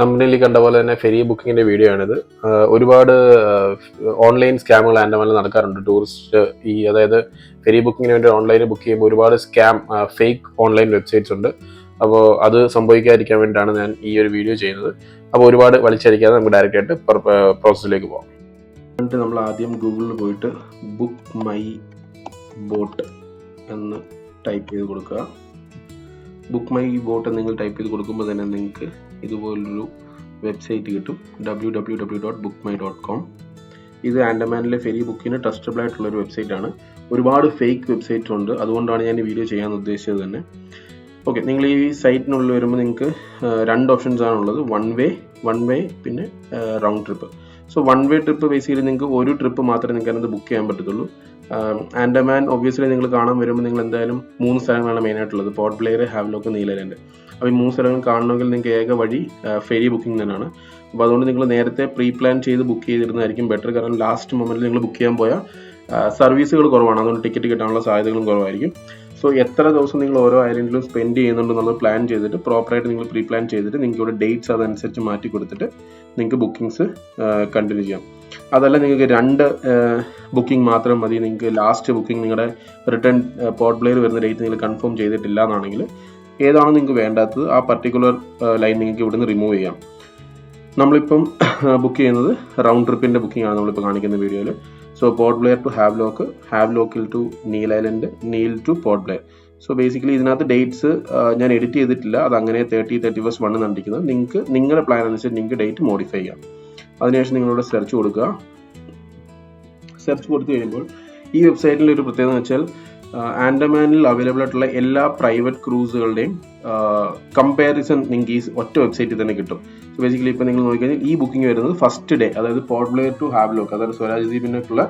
തമ്പനിയിൽ കണ്ട പോലെ തന്നെ ഫെറി ബുക്കിങ്ങിന്റെ വീഡിയോ ആണിത്. ഒരുപാട് ഓൺലൈൻ സ്കാമുകൾ ആൻഡമാനിൽ നടക്കാറുണ്ട്. ടൂറിസ്റ്റ് അതായത് ഫെറി ബുക്കിങ്ങിന് വേണ്ടി ഓൺലൈനിൽ ബുക്ക് ചെയ്യുമ്പോൾ ഒരുപാട് ഫേക്ക് ഓൺലൈൻ വെബ്സൈറ്റ്സ് ഉണ്ട്. അപ്പോൾ അത് സംഭവിക്കാതിരിക്കാൻ വേണ്ടിയിട്ടാണ് ഞാൻ ഈ ഒരു വീഡിയോ ചെയ്യുന്നത്. അപ്പോൾ ഒരുപാട് വലിച്ചടിക്കാതെ നമുക്ക് ഡയറക്റ്റ് ആയിട്ട് പ്രോസസ്സിലേക്ക് പോകാം. എന്നിട്ട് നമ്മൾ ആദ്യം ഗൂഗിളിൽ പോയിട്ട് ബുക്ക് മൈ ബോട്ട് എന്ന് ടൈപ്പ് ചെയ്ത് കൊടുക്കുക. ബുക്ക് മൈ ബോട്ട് നിങ്ങൾ ടൈപ്പ് ചെയ്ത് കൊടുക്കുമ്പോൾ തന്നെ നിങ്ങൾക്ക് ഇതുപോലൊരു വെബ്സൈറ്റ് കിട്ടും, www.bookmy.com. ഇത് ആൻഡമാനിലെ ഫെറി ബുക്കിന് ട്രസ്റ്റബിൾ ആയിട്ടുള്ളൊരു വെബ്സൈറ്റാണ്. ഒരുപാട് ഫേക്ക് വെബ്സൈറ്റ്സ് ഉണ്ട്, അതുകൊണ്ടാണ് ഞാൻ ഈ വീഡിയോ ചെയ്യാൻ ഉദ്ദേശിച്ചത് തന്നെ. ഓക്കെ, നിങ്ങൾ ഈ സൈറ്റിനുള്ളിൽ വരുമ്പോൾ നിങ്ങൾക്ക് 2 ഓപ്ഷൻസ് ആണുള്ളത്, വൺ വേ പിന്നെ round trip. So one way trip basically നിങ്ങൾക്ക് ഒരു ട്രിപ്പ് മാത്രമേ നിങ്ങൾക്ക് അതിനകത്ത് ബുക്ക് ചെയ്യാൻ പറ്റത്തുള്ളൂ. ആൻഡമാൻ ഒബ്വിയസ്ലി നിങ്ങൾ കാണാൻ വരുമ്പോൾ നിങ്ങൾ എന്തായാലും 3 സ്ഥലങ്ങളാണ് മെയിനായിട്ടുള്ളത്, പോർട്ട് ബ്ലെയർ, ഹാവ്ലോക്ക്, നീലൈലൻഡ്. അപ്പോൾ ഈ 3 സ്ഥലങ്ങൾ കാണണമെങ്കിൽ നിങ്ങൾക്ക് ഏക വഴി ഫെറി ബുക്കിംഗ് തന്നെയാണ്. അപ്പോൾ അതുകൊണ്ട് നിങ്ങൾ നേരത്തെ പ്രീ പ്ലാൻ ചെയ്ത് ബുക്ക് ചെയ്തിരുന്നതായിരിക്കും ബെറ്റർ. കാരണം ലാസ്റ്റ് മൊമെന്റിൽ നിങ്ങൾ ബുക്ക് ചെയ്യാൻ പോയാൽ സർവീസുകൾ കുറവാണ്, അതുകൊണ്ട് ടിക്കറ്റ് കിട്ടാനുള്ള സാധ്യതകളും കുറവായിരിക്കും. സോ എത്ര ദിവസം നിങ്ങൾ ഓരോ ഐലൻഡിലും സ്പെൻഡ് ചെയ്യുന്നുണ്ടെന്നുള്ളത് പ്ലാൻ ചെയ്തിട്ട് പ്രോപ്പറായിട്ട് നിങ്ങൾ പ്രീ പ്ലാൻ ചെയ്തിട്ട് നിങ്ങൾക്ക് ഇവിടെ ഡേറ്റ്സ് അതനുസരിച്ച് മാറ്റി കൊടുത്തിട്ട് നിങ്ങൾക്ക് ബുക്കിങ്സ് കണ്ടിന്യൂ ചെയ്യാം. അതല്ല നിങ്ങൾക്ക് 2 ബുക്കിംഗ് മാത്രം മതി, നിങ്ങൾക്ക് ലാസ്റ്റ് ബുക്കിംഗ് നിങ്ങളുടെ റിട്ടേൺ പോർട്ട് ബ്ലെയർ വരുന്ന ഡേറ്റ് നിങ്ങൾ കൺഫേം ചെയ്തിട്ടില്ല എന്നാണെങ്കിൽ ഏതാണോ നിങ്ങൾക്ക് വേണ്ടാത്തത് ആ പർട്ടിക്കുലർ ലൈൻ നിങ്ങൾക്ക് ഇവിടുന്ന് റിമൂവ് ചെയ്യാം. നമ്മളിപ്പം ബുക്ക് ചെയ്യുന്നത് റൗണ്ട് ട്രിപ്പിൻ്റെ ബുക്കിംഗ് ആണ് നമ്മളിപ്പോൾ കാണിക്കുന്ന വീഡിയോയിൽ. സോ പോർട്ട് ബ്ലെയർ ടു ഹാവ്ലോക്കിൽ to Neil Island, Neil to Port Blair. So basically ഇതിനകത്ത് ഡേറ്റ്സ് ഞാൻ എഡിറ്റ് ചെയ്തിട്ടില്ല, അത് അങ്ങനെ 31st 1 കണ്ടിരിക്കുന്നത്. നിങ്ങൾക്ക് നിങ്ങളുടെ പ്ലാൻ അനുസരിച്ച് നിങ്ങൾക്ക് ഡേറ്റ് മോഡിഫൈ ചെയ്യാം. അതിനുശേഷം നിങ്ങളിവിടെ സെർച്ച് കൊടുക്കുക. സെർച്ച് കൊടുത്തു കഴിയുമ്പോൾ ഈ വെബ്സൈറ്റിൽ ഒരു പ്രത്യേകത എന്ന് വെച്ചാൽ ആൻഡമാനിൽ അവൈലബിൾ ആയിട്ടുള്ള എല്ലാ പ്രൈവറ്റ് ക്രൂസുകളുടെയും കമ്പാരിസൺ നിങ്ങൾക്ക് ഈ ഒറ്റ വെബ്സൈറ്റിൽ തന്നെ കിട്ടും. സോ ബേസിക്കലി ഇപ്പോൾ നിങ്ങൾ നോക്കിക്കഴിഞ്ഞാൽ ഈ ബുക്കിംഗ് വരുന്നത് ഫസ്റ്റ് ഡേ, അതായത് പോർട്ട് ബ്ലെയർ ടു ഹാവ്ലോക്ക്, അതായത് സ്വരാജ് ദ്വീപിനുള്ള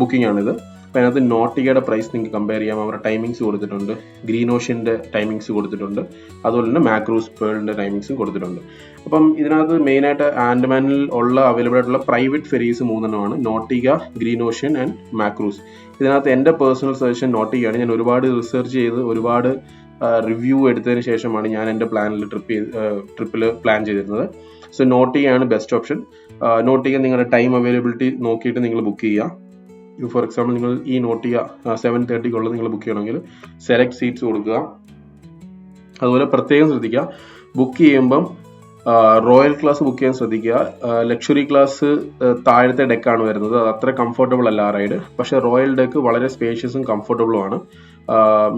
ബുക്കിംഗ് ആണിത്. അപ്പോൾ അതിനകത്ത് നോട്ടിഗയുടെ പ്രൈസ് നിങ്ങൾക്ക് കമ്പയർ ചെയ്യാം, അവരുടെ ടൈമിങ്സ് കൊടുത്തിട്ടുണ്ട്, ഗ്രീൻ ഓഷ്യൻ്റെ ടൈമിങ്സ് കൊടുത്തിട്ടുണ്ട്, അതുപോലെ തന്നെ മാക്രൂസ് പേളിൻ്റെ ടൈമിങ്സും കൊടുത്തിട്ടുണ്ട്. അപ്പം ഇതിനകത്ത് മെയിനായിട്ട് ആൻഡമാനിൽ ഉള്ള അവൈലബിൾ ആയിട്ടുള്ള private ferries 3 Nautika, Green Ocean and Makruzz. ഇതിനകത്ത് എൻ്റെ പേഴ്സണൽ സജഷൻ നോട്ടിഗയാണ്. ഞാൻ ഒരുപാട് റിസർച്ച് ചെയ്ത് ഒരുപാട് റിവ്യൂ എടുത്തതിന് ശേഷമാണ് ഞാൻ എൻ്റെ ട്രിപ്പിൽ പ്ലാൻ ചെയ്തിരുന്നത്. സോ നോട്ടിഗയാണ് ബെസ്റ്റ് ഓപ്ഷൻ. നോട്ടിഗ നിങ്ങളുടെ ടൈം അവൈലബിലിറ്റി നോക്കിയിട്ട് നിങ്ങൾ ബുക്ക് ചെയ്യുക. ഫോർ എക്സാമ്പിൾ നിങ്ങൾ ഈ നോട്ടിഗ 7:30 നിങ്ങൾ ബുക്ക് ചെയ്യണമെങ്കിൽ സെലക്ട് സീറ്റ്സ് കൊടുക്കുക. അതുപോലെ പ്രത്യേകം ശ്രദ്ധിക്കുക, ബുക്ക് ചെയ്യുമ്പം റോയൽ ക്ലാസ് ബുക്ക് ചെയ്യാൻ ശ്രദ്ധിക്കുക. ലക്ഷറി ക്ലാസ് താഴത്തെ ഡെക്കാണ് വരുന്നത്, അത് അത്ര കംഫർട്ടബിൾ അല്ല ആ റൈഡ്. പക്ഷേ റോയൽ ഡെക്ക് വളരെ സ്പേഷ്യസും കംഫർട്ടബിളും ആണ്.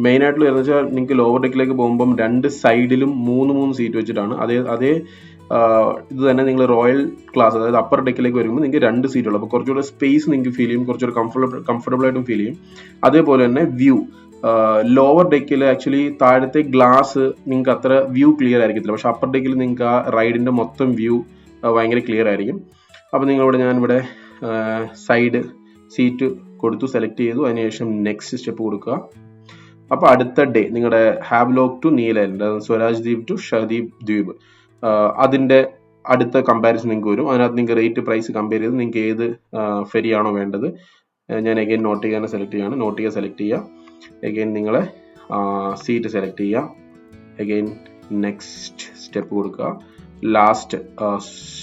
മെയിനായിട്ട് വരുന്നത് വെച്ചാൽ നിങ്ങൾക്ക് ലോവർ ഡെക്കിലേക്ക് പോകുമ്പം 2 സൈഡിലും 3 സീറ്റ് വെച്ചിട്ടാണ്. അതേ ഇത് തന്നെ നിങ്ങൾ റോയൽ ക്ലാസ് അതായത് അപ്പർ ഡെക്കിലേക്ക് വരുമ്പോൾ നിങ്ങൾക്ക് 2 സീറ്റുള്ളൂ. അപ്പോൾ കുറച്ചുകൂടെ സ്പേസ് നിങ്ങൾക്ക് ഫീൽ ചെയ്യും, കുറച്ചുകൂടെ കംഫർട്ടബിൾ ആയിട്ടും ഫീൽ ചെയ്യും. അതേപോലെ തന്നെ വ്യൂ, ലോവർ ഡെക്കിൽ ആക്ച്വലി താഴത്തെ ഗ്ലാസ് നിങ്ങൾക്ക് അത്ര വ്യൂ ക്ലിയർ ആയിരിക്കത്തില്ല, പക്ഷെ അപ്പർ ഡെക്കിൽ നിങ്ങൾക്ക് ആ റൈഡിന്റെ മൊത്തം വ്യൂ ഭയങ്കര ക്ലിയർ ആയിരിക്കും. അപ്പോൾ ഞാനിവിടെ സൈഡ് സീറ്റ് കൊടുത്തു, സെലക്ട് ചെയ്തു. അതിനുശേഷം നെക്സ്റ്റ് സ്റ്റെപ്പ് കൊടുക്കുക. അപ്പോൾ അടുത്ത ഡേ നിങ്ങളുടെ ഹാവ്ലോക്ക് ടു നീൽ ഐലൻഡ്, സ്വരാജ് ദ്വീപ് ടു ഷഹദീപ് ദ്വീപ്, അതിന്റെ അടുത്ത കമ്പാരിസൺ നിങ്ങൾക്ക് വരും. അതിനകത്ത് നിങ്ങൾക്ക് റേറ്റ് പ്രൈസ് കമ്പയർ ചെയ്ത് നിങ്ങൾക്ക് ഏത് ഫെറിയാണോ വേണ്ടത്. ഞാൻ അഗൈൻ നോട്ടിഗ സെലക്ട് ചെയ്യാണ്. നോട്ടിഗ സെലക്ട് ചെയ്യുക. അഗൈൻ നിങ്ങൾ സീറ്റ് സെലക്ട് ചെയ്യുക. അഗൈൻ നെക്സ്റ്റ് സ്റ്റെപ്പ് കൊടുക്കുക. Last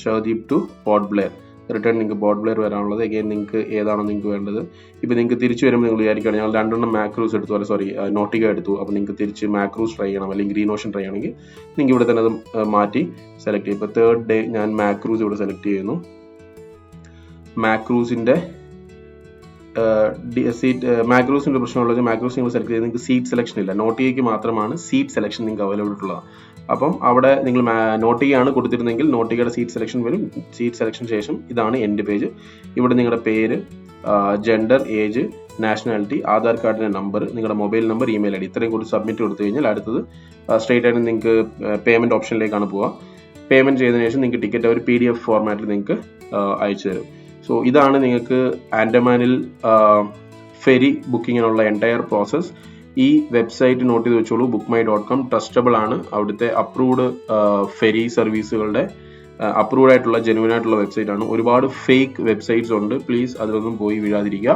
Shaheed Dweep to Port Blair, return നിങ്ങൾക്ക് പോർട്ട് ബ്ലെയർ വരാനുള്ളത്. അഗൈൻ നിങ്ങൾക്ക് ഏതാണോ നിങ്ങൾക്ക് വേണ്ടത്. ഇപ്പോൾ നിങ്ങൾക്ക് തിരിച്ചു വരുമ്പോൾ നിങ്ങൾ വിചാരിക്കുകയാണ് ഞങ്ങൾ 2 മാക്രൂസ് എടുത്തു, നോട്ടിഗ എടുത്തു, അപ്പോൾ നിങ്ങൾക്ക് തിരിച്ച് മാക്രൂസ് ട്രൈ ചെയ്യണം അല്ലെങ്കിൽ ഗ്രീൻ ഓഷൻ ട്രൈ ചെയ്യണമെങ്കിൽ നിങ്ങൾക്ക് ഇവിടെ തന്നെ അത് മാറ്റി സെലക്ട് ചെയ്യും. ഇപ്പോൾ 3rd ഡേ ഞാൻ മാക്രൂസ് ഇവിടെ സെലക്ട് ചെയ്യുന്നു. മാക്രൂസിൻ്റെ മാക്രൂസിൻ്റെ പ്രശ്നമുള്ളത് മാക്രൂസ് നിങ്ങൾ സെലക്ട് ചെയ്ത് നിങ്ങൾക്ക് സീറ്റ് സെലക്ഷൻ ഇല്ല. നോട്ടിഗയ്ക്ക് മാത്രമാണ് സീറ്റ് സെലക്ഷൻ നിങ്ങൾക്ക് അവൈലബിൾ ഉള്ളത്. അപ്പം അവിടെ നിങ്ങൾ നോട്ടിഗയാണ് കൊടുത്തിരുന്നെങ്കിൽ നോട്ടിഗയുടെ സീറ്റ് സെലക്ഷൻ വരും. സീറ്റ് സെലക്ഷൻ ശേഷം ഇതാണ് എൻഡ് പേജ്. ഇവിടെ നിങ്ങളുടെ പേര്, ജെൻഡർ, ഏജ്, നാഷണാലിറ്റി, ആധാർ കാർഡിൻ്റെ നമ്പർ, നിങ്ങളുടെ മൊബൈൽ നമ്പർ, ഇമെയിൽ ID ഇത്രയും കൂടി സബ്മിറ്റ് കൊടുത്തു കഴിഞ്ഞാൽ അടുത്തത് സ്ട്രേറ്റ് ആയിട്ട് നിങ്ങൾക്ക് പേയ്മെൻറ്റ് ഓപ്ഷനിലേക്കാണ് പോവുക. പേയ്മെൻറ്റ് ചെയ്തതിനു ശേഷം നിങ്ങൾക്ക് ടിക്കറ്റ് ഒരു PDF ഫോർമാറ്റിൽ നിങ്ങൾക്ക് അയച്ചു തരും. സോ ഇതാണ് നിങ്ങൾക്ക് ആൻഡമാനിൽ ഫെറി ബുക്കിങ്ങിനുള്ള എൻറ്റയർ പ്രോസസ്സ്. ഈ വെബ്സൈറ്റ് നോട്ട് ചെയ്ത് വെച്ചോളൂ, bookmy.com ട്രസ്റ്റബിൾ ആണ്. അവിടുത്തെ അപ്രൂവ്ഡ് ഫെറി സർവീസുകളുടെ അപ്രൂവ്ഡ് ആയിട്ടുള്ള ജെന്യൂൻ ആയിട്ടുള്ള വെബ്സൈറ്റ് ആണ്. ഒരുപാട് ഫേക്ക് വെബ്സൈറ്റ്സ് ഉണ്ട്, പ്ലീസ് അതിലൊന്നും പോയി വീഴാതിരിക്കുക.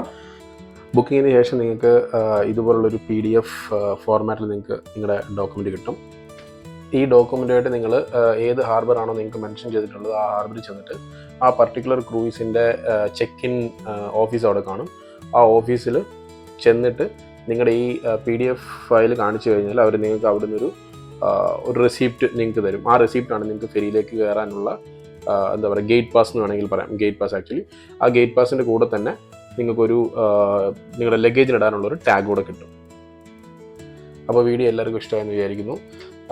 ബുക്കിങ്ങിന് ശേഷം നിങ്ങൾക്ക് ഇതുപോലുള്ളൊരു PDF ഫോർമാറ്റിൽ നിങ്ങൾക്ക് നിങ്ങളുടെ ഡോക്യുമെൻ്റ് കിട്ടും. ഈ ഡോക്യുമെൻ്റായിട്ട് നിങ്ങൾ ഏത് ഹാർബറാണോ നിങ്ങൾക്ക് മെൻഷൻ ചെയ്തിട്ടുള്ളത് ആ ഹാർബറിൽ ചെന്നിട്ട് ആ പർട്ടിക്കുലർ ക്രൂയിസിൻ്റെ ചെക്ക് ഇൻ ഓഫീസ് അവിടെ കാണും. ആ ഓഫീസിൽ ചെന്നിട്ട് നിങ്ങളുടെ ഈ PDF ഫയൽ കാണിച്ചു കഴിഞ്ഞാൽ അവർ നിങ്ങൾക്ക് അവിടെ നിന്നൊരു റെസിപ്റ്റ് നിങ്ങൾക്ക് തരും. ആ റെസിപ്റ്റാണ് നിങ്ങൾക്ക് ഫെറിയിലേക്ക് കയറാനുള്ള എന്താ പറയുക ഗേറ്റ് പാസ് എന്ന് വേണമെങ്കിൽ പറയാം. ഗേറ്റ് പാസ് ആക്ച്വലി ആ ഗേറ്റ് പാസിൻ്റെ കൂടെ തന്നെ നിങ്ങൾക്കൊരു നിങ്ങളുടെ ലഗേജിനിടാനുള്ളൊരു ടാഗ് കൂടെ കിട്ടും. അപ്പോൾ വീഡിയോ എല്ലാവർക്കും ഇഷ്ടമായെന്ന് വിചാരിക്കുന്നു.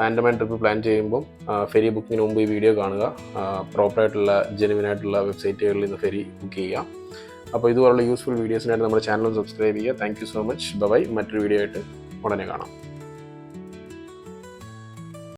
ആൻഡമാൻ ട്രിപ്പ് പ്ലാൻ ചെയ്യുമ്പം ഫെറി ബുക്കിങ്ങിന് മുമ്പ് ഈ വീഡിയോ കാണുക. പ്രോപ്പറായിട്ടുള്ള ജെനുവിനായിട്ടുള്ള വെബ്സൈറ്റുകളിൽ നിന്ന് ഫെറി ബുക്ക് ചെയ്യുക. അപ്പോൾ ഇതുപോലുള്ള യൂസ്ഫുൾ വീഡിയോസിനായിട്ട് നമ്മുടെ ചാനൽ സബ്സ്ക്രൈബ് ചെയ്യുക. Thank you so much. Bye. മറ്റൊരു വീഡിയോ ആയിട്ട് ഉടനെ കാണാം.